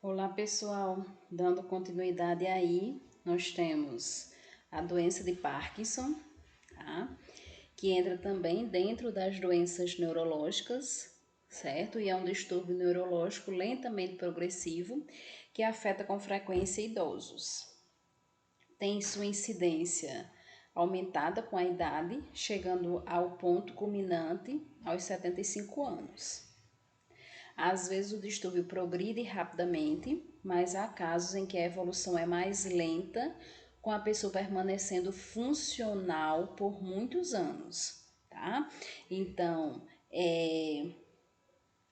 Olá pessoal, dando continuidade aí, nós temos a doença de Parkinson, tá? Que entra também dentro das doenças neurológicas, certo? E é um distúrbio neurológico lentamente progressivo que afeta com frequência idosos. Tem sua incidência aumentada com a idade, chegando ao ponto culminante aos 75 anos. Às vezes o distúrbio progride rapidamente, mas há casos em que a evolução é mais lenta, com a pessoa permanecendo funcional por muitos anos, tá? Então,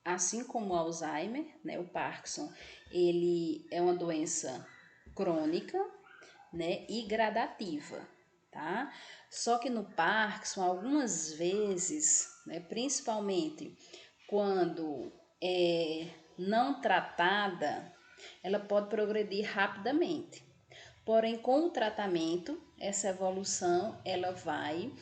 assim como o Alzheimer, né, o Parkinson, ele é uma doença crônica, né, e gradativa, tá? Só que no Parkinson, algumas vezes, né, principalmente quando é não tratada, ela pode progredir rapidamente. Porém, com o tratamento, essa evolução ela vai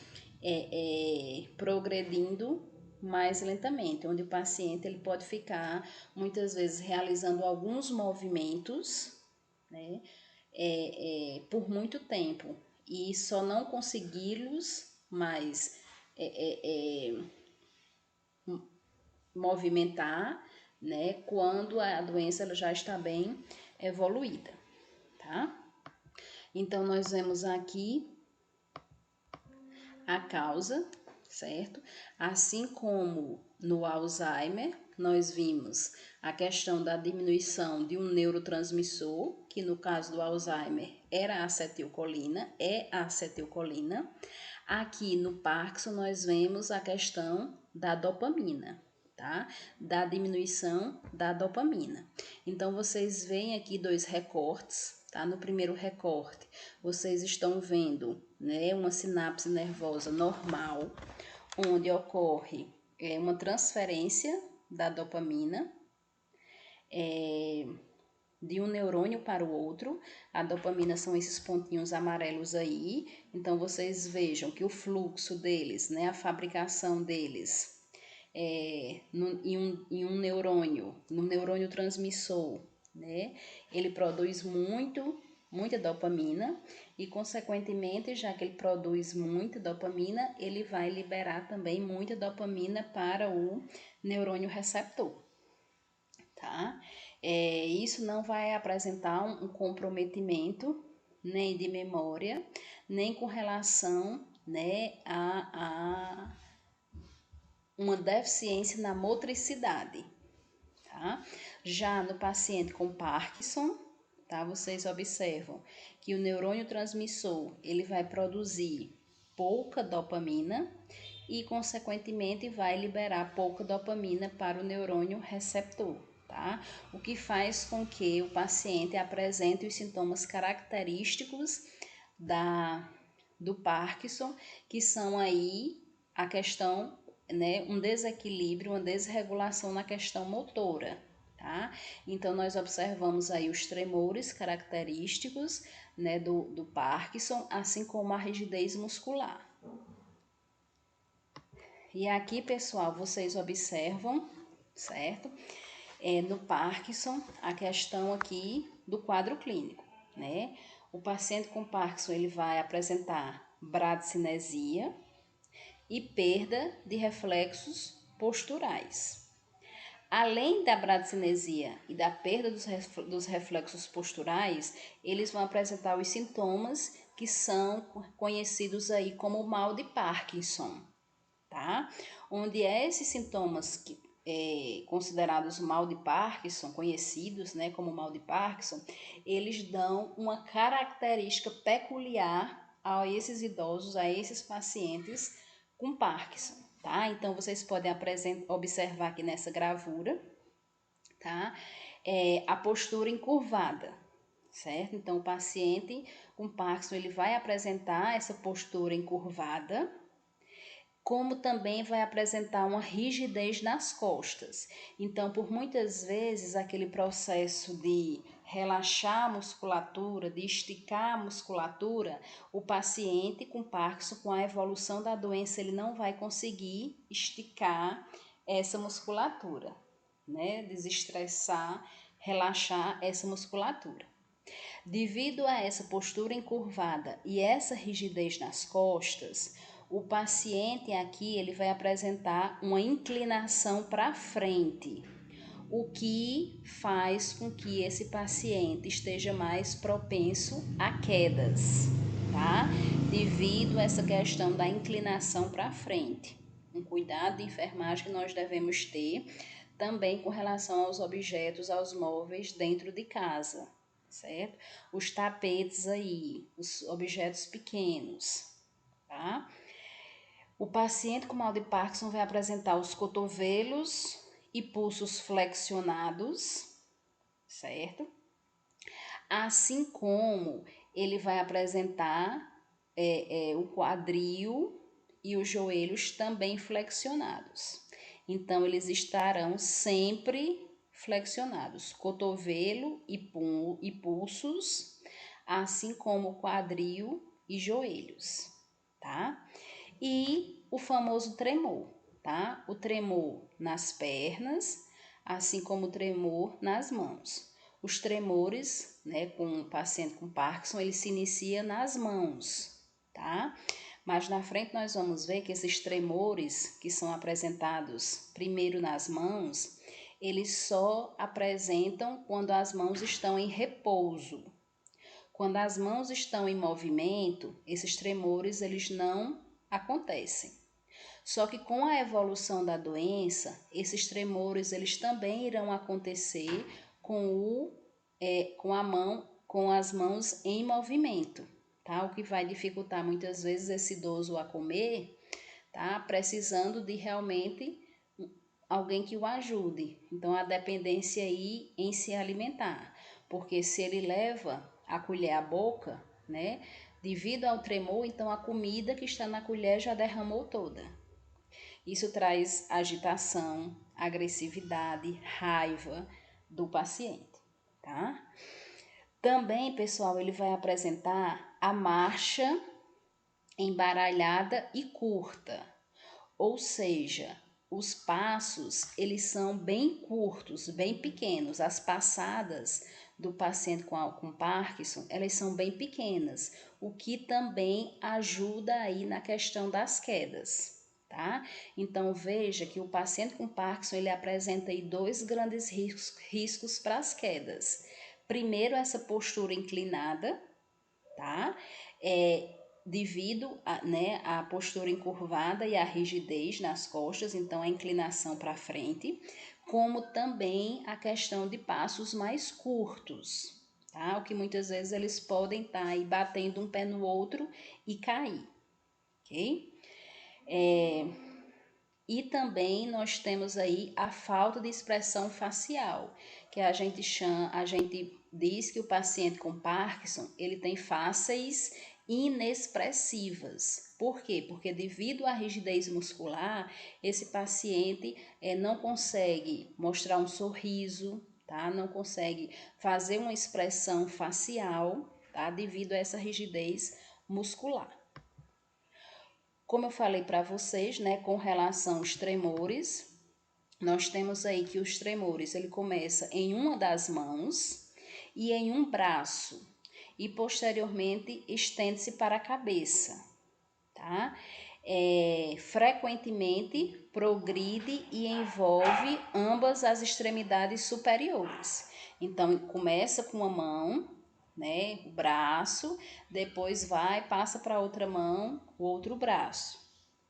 progredindo mais lentamente, onde o paciente ele pode ficar muitas vezes realizando alguns movimentos, né, por muito tempo e só não consegui-los mais movimentar, né, quando a doença ela já está bem evoluída, tá? Então, nós vemos aqui a causa, certo? Assim como no Alzheimer, nós vimos a questão da diminuição de um neurotransmissor, que no caso do Alzheimer era a acetilcolina, é a acetilcolina. Aqui no Parkinson, nós vemos a questão da dopamina, tá? Da diminuição da dopamina. Então, vocês veem aqui dois recortes, tá? No primeiro recorte, vocês estão vendo, né, uma sinapse nervosa normal, onde ocorre uma transferência da dopamina de um neurônio para o outro. A dopamina são esses pontinhos amarelos aí. Então, vocês vejam que o fluxo deles, né, a fabricação deles em um neurônio, no neurônio transmissor, né, ele produz muita dopamina e, consequentemente, já que ele produz muita dopamina, ele vai liberar também muita dopamina para o neurônio receptor, tá? Isso não vai apresentar um comprometimento nem de memória, nem com relação, né, a uma deficiência na motricidade, tá? Já no paciente com Parkinson, tá? Vocês observam que o neurônio transmissor, ele vai produzir pouca dopamina e, consequentemente, vai liberar pouca dopamina para o neurônio receptor, tá? O que faz com que o paciente apresente os sintomas característicos do Parkinson, que são aí a questão, né, um desequilíbrio, uma desregulação na questão motora, tá? Então, nós observamos aí os tremores característicos, né, do Parkinson, assim como a rigidez muscular. E aqui, pessoal, vocês observam, certo? No Parkinson, a questão aqui do quadro clínico, né? O paciente com Parkinson, ele vai apresentar bradicinesia e perda de reflexos posturais. Além da bradicinesia e da perda dos reflexos posturais, eles vão apresentar os sintomas que são conhecidos aí como mal de Parkinson, tá? Onde esses sintomas considerados mal de Parkinson, conhecidos, né, como mal de Parkinson, eles dão uma característica peculiar a esses idosos, a esses pacientes com Parkinson, tá? Então, vocês podem observar aqui nessa gravura, tá? A postura encurvada, certo? Então, o paciente com Parkinson, ele vai apresentar essa postura encurvada, como também vai apresentar uma rigidez nas costas. Então, por muitas vezes, aquele processo de relaxar a musculatura, de esticar a musculatura, o paciente com Parkinson, com a evolução da doença, ele não vai conseguir esticar essa musculatura, né? Desestressar relaxar essa musculatura. Devido a essa postura encurvada e essa rigidez nas costas, o paciente aqui ele vai apresentar uma inclinação para frente, o que faz com que esse paciente esteja mais propenso a quedas, tá? Devido a essa questão da inclinação para frente. Um cuidado de enfermagem que nós devemos ter também com relação aos objetos, aos móveis dentro de casa, certo? Os tapetes aí, os objetos pequenos, tá? O paciente com mal de Parkinson vai apresentar os cotovelos e pulsos flexionados, certo? Assim como ele vai apresentar o quadril e os joelhos também flexionados. Então, eles estarão sempre flexionados, cotovelo e pulsos, assim como quadril e joelhos, tá? E o famoso tremor, tá? O tremor nas pernas, assim como o tremor nas mãos. Os tremores, né, com o paciente com Parkinson, ele se inicia nas mãos, tá? Mas na frente nós vamos ver que esses tremores que são apresentados primeiro nas mãos, eles só apresentam quando as mãos estão em repouso. Quando as mãos estão em movimento, esses tremores eles não acontecem. Só que com a evolução da doença, esses tremores eles também irão acontecer com as mãos em movimento, tá? O que vai dificultar muitas vezes esse idoso a comer, tá? Precisando de realmente alguém que o ajude. Então a dependência aí em se alimentar, porque se ele leva a colher à boca, né? Devido ao tremor, então a comida que está na colher já derramou toda. Isso traz agitação, agressividade, raiva do paciente, tá? Também, pessoal, ele vai apresentar a marcha embaralhada e curta, ou seja, os passos eles são bem curtos, bem pequenos. As passadas do paciente com Parkinson, elas são bem pequenas, o que também ajuda aí na questão das quedas, tá? Então veja que o paciente com Parkinson ele apresenta aí dois grandes riscos para as quedas. Primeiro, essa postura inclinada, tá? Devido a, né, a postura encurvada e a rigidez nas costas, então a inclinação para frente, como também a questão de passos mais curtos, tá? O que muitas vezes eles podem estar aí batendo um pé no outro e cair, ok? E também nós temos aí a falta de expressão facial, que a gente diz que o paciente com Parkinson, ele tem faces inexpressivas. Por quê? Porque devido à rigidez muscular, esse paciente não consegue mostrar um sorriso, tá? Não consegue fazer uma expressão facial, tá? Devido a essa rigidez muscular. Como eu falei para vocês, né, com relação aos tremores, nós temos aí que os tremores, ele começa em uma das mãos e em um braço e posteriormente estende-se para a cabeça, tá? Frequentemente progride e envolve ambas as extremidades superiores. Então, começa com uma mão, né, o braço, depois passa para outra mão, o outro braço,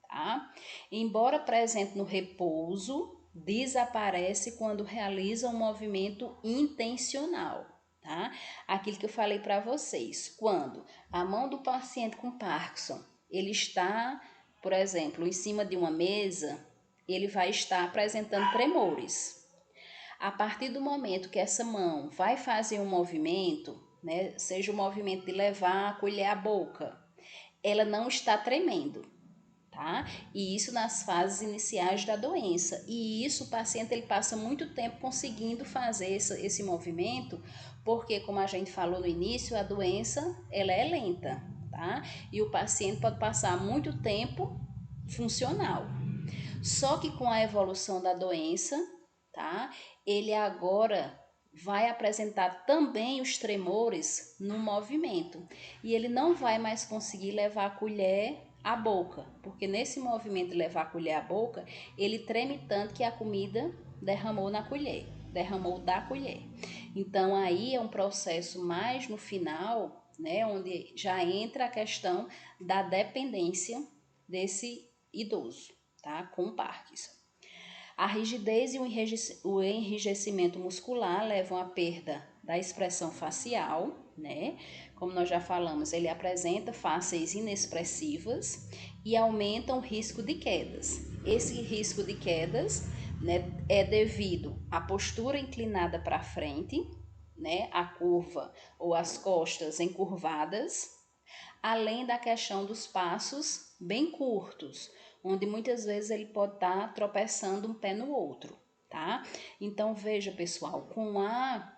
tá? Embora presente no repouso, desaparece quando realiza um movimento intencional, tá? Aquilo que eu falei para vocês, quando a mão do paciente com Parkinson, ele está, por exemplo, em cima de uma mesa, ele vai estar apresentando tremores. A partir do momento que essa mão vai fazer um movimento, né, seja o movimento de levar a colher à boca, ela não está tremendo, tá? E isso nas fases iniciais da doença. E isso o paciente ele passa muito tempo conseguindo fazer esse movimento, porque como a gente falou no início, a doença ela é lenta, tá? E o paciente pode passar muito tempo funcional. Só que com a evolução da doença, tá? Ele agora vai apresentar também os tremores no movimento. E ele não vai mais conseguir levar a colher à boca, porque nesse movimento de levar a colher à boca, ele treme tanto que a comida derramou na colher, derramou da colher. Então aí é um processo mais no final, né, onde já entra a questão da dependência desse idoso, tá, com Parkinson. A rigidez e o enrijecimento muscular levam à perda da expressão facial, né? Como nós já falamos, ele apresenta faces inexpressivas e aumenta o risco de quedas. Esse risco de quedas, né, é devido à postura inclinada para frente, né, a curva ou as costas encurvadas, além da questão dos passos bem curtos, onde muitas vezes ele pode estar tropeçando um pé no outro, tá? Então veja, pessoal, com a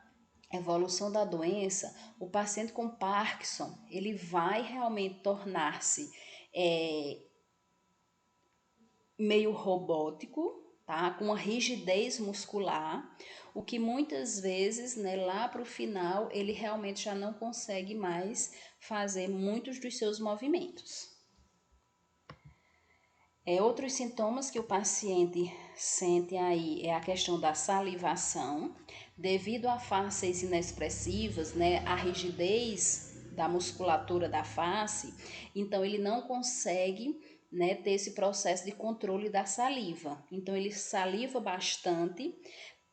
evolução da doença, o paciente com Parkinson, ele vai realmente tornar-se meio robótico, tá? Com uma rigidez muscular, o que muitas vezes, né, lá para o final, ele realmente já não consegue mais fazer muitos dos seus movimentos. Outros sintomas que o paciente sente aí é a questão da salivação, devido a faces inexpressivas, né, a rigidez da musculatura da face, então ele não consegue, né, ter esse processo de controle da saliva. Então ele saliva bastante,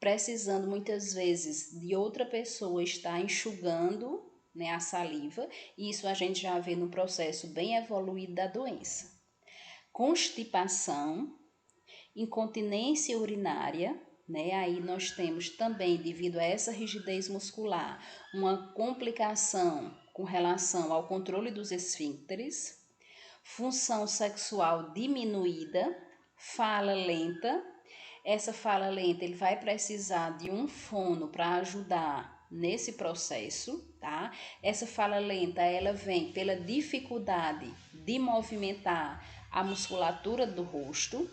precisando muitas vezes de outra pessoa estar enxugando, né, a saliva, e isso a gente já vê no processo bem evoluído da doença. Constipação, incontinência urinária, né? Aí nós temos também, devido a essa rigidez muscular, uma complicação com relação ao controle dos esfíncteres, função sexual diminuída, fala lenta. Essa fala lenta, ele vai precisar de um fono para ajudar nesse processo, tá? Essa fala lenta, ela vem pela dificuldade de movimentar a musculatura do rosto.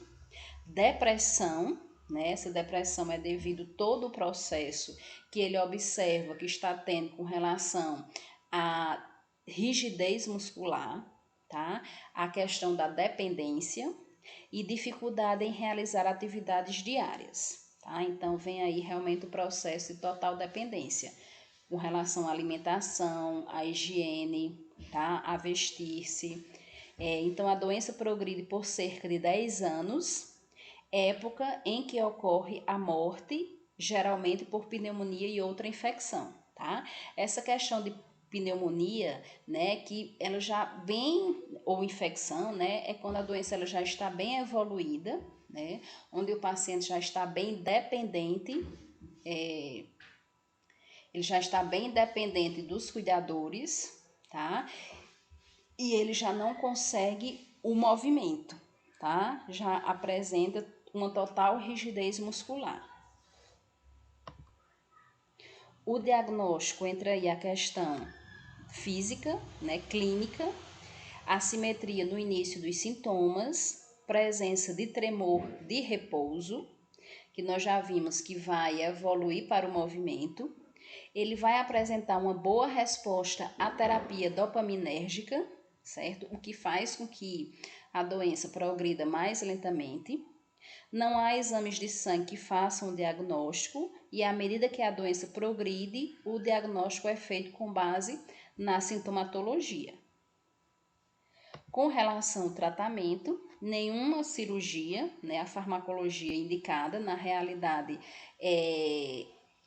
Depressão, né? Essa depressão é devido todo o processo que ele observa que está tendo com relação à rigidez muscular, tá? A questão da dependência e dificuldade em realizar atividades diárias, tá? Então vem aí realmente o processo de total dependência com relação à alimentação, à higiene, tá? A vestir-se. Então a doença progride por cerca de 10 anos, época em que ocorre a morte, geralmente por pneumonia e outra infecção, tá? Essa questão de pneumonia, né, que ela já bem, ou infecção, né, é quando a doença ela já está bem evoluída, né, onde o paciente já está bem dependente, ele já está bem dependente dos cuidadores, tá? E ele já não consegue o movimento, tá? Já apresenta uma total rigidez muscular. O diagnóstico entra aí a questão física, né, clínica, assimetria no início dos sintomas, presença de tremor de repouso, que nós já vimos que vai evoluir para o movimento. Ele vai apresentar uma boa resposta à terapia dopaminérgica, certo? O que faz com que a doença progrida mais lentamente. Não há exames de sangue que façam o diagnóstico e, à medida que a doença progride, o diagnóstico é feito com base na sintomatologia. Com relação ao tratamento, nenhuma cirurgia, né, a farmacologia indicada, na realidade,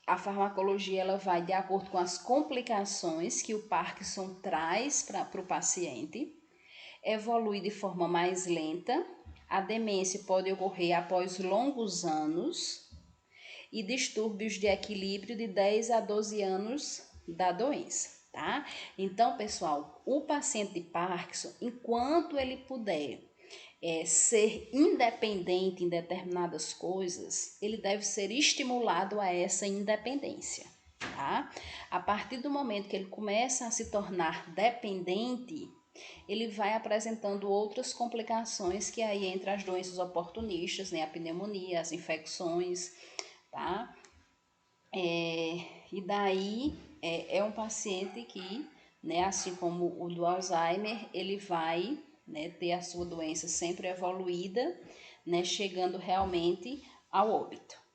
a farmacologia ela vai de acordo com as complicações que o Parkinson traz para o paciente, evolui de forma mais lenta, a demência pode ocorrer após longos anos e distúrbios de equilíbrio de 10 a 12 anos da doença, tá? Então, pessoal, o paciente de Parkinson, enquanto ele puder ser independente em determinadas coisas, ele deve ser estimulado a essa independência, tá? A partir do momento que ele começa a se tornar dependente, ele vai apresentando outras complicações que aí entre as doenças oportunistas, né, a pneumonia, as infecções, tá? E daí é um paciente que, né, assim como o do Alzheimer, ele vai, né, ter a sua doença sempre evoluída, né, chegando realmente ao óbito.